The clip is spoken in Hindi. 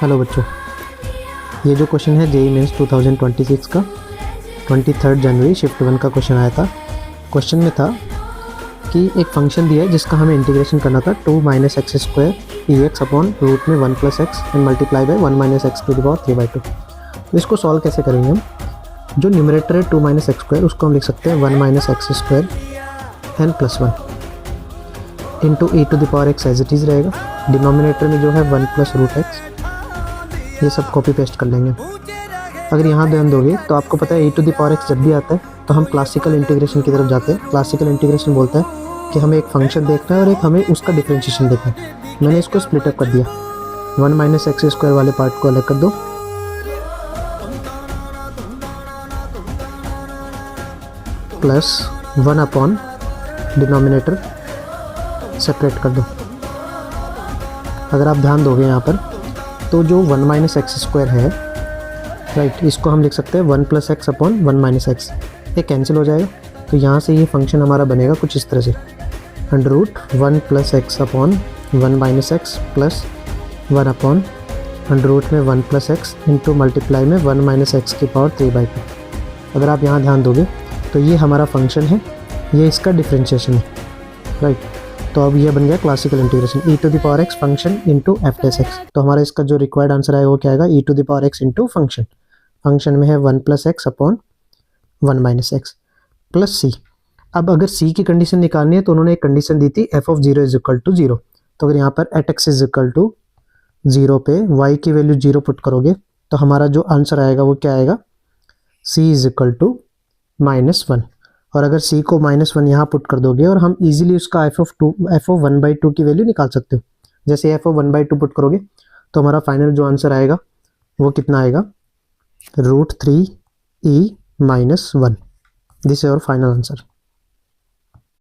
हेलो बच्चों, ये जो क्वेश्चन है जेईई मेंस 2026 का 23 जनवरी शिफ्ट 1 का क्वेश्चन आया था। क्वेश्चन में था कि एक फंक्शन दिया है जिसका हमें इंटीग्रेशन करना था 2 - x square e x upon root में 1 + x and multiply by 1 - x to the power 3/2। इसको सॉल्व कैसे करेंगे हम? जो न्यूमरेटर है 2 - एक्स स्क्वायर उसको हम लिख सकते हैं 1 - x square n plus 1 into e to the power x as it is रहेगा। डिनोमिनेटर में जो है 1 + रूट एक्स, ये सब कॉपी पेस्ट कर लेंगे। अगर यहाँ ध्यान दोगे तो आपको पता है e to the power x जब भी आता है तो हम क्लासिकल इंटीग्रेशन की तरफ जाते हैं। क्लासिकल इंटीग्रेशन बोलता है कि हमें एक फंक्शन देखना है और एक हमें उसका डिफरेंशिएशन देखना है। मैंने इसको स्प्लिट अप कर दिया, 1 - एक्स स्क्वायर वाले पार्ट को अलग कर दो प्लस 1 अपॉन डिनोमिनेटर सेपरेट कर दो। अगर आप ध्यान दोगे यहाँ पर तो जो 1 - एक्स स्क्वायर है, राइट, इसको हम लिख सकते हैं 1 + एक्स अपॉन 1 - एक्स। ये कैंसिल हो जाएगा तो यहाँ से ये फंक्शन हमारा बनेगा कुछ इस तरह से, √1 + x upon 1 - x plus 1 upon √ में 1 + एक्स इंटू मल्टीप्लाई में 1 - एक्स की पावर 3/2। अगर आप यहाँ ध्यान दोगे तो ये हमारा फंक्शन है, ये इसका डिफ्रेंशिएशन है, राइट। तो अब ये बन गया classical integration e to the power x function into f + x। तो हमारा इसका जो रिक्वायर्ड आंसर आएगा वो क्या आएगा? e to the power x into function, function में है 1 + x upon 1 - x plus c। अब अगर c की कंडीशन निकालनी है तो उन्होंने एक कंडीशन दी थी f(0 = 0)। तो अगर यहाँ पर @x = 0 पे y की वैल्यू 0 पुट करोगे तो हमारा जो आंसर आएगा वो क्या आएगा? c = -1। और अगर c को -1 यहाँ पुट कर दोगे और हम इजीली उसका f(1/2) की वैल्यू निकाल सकते हो। जैसे f(1/2) पुट करोगे तो हमारा फाइनल जो आंसर आएगा वो कितना आएगा? √3e - 1। This is our final answer.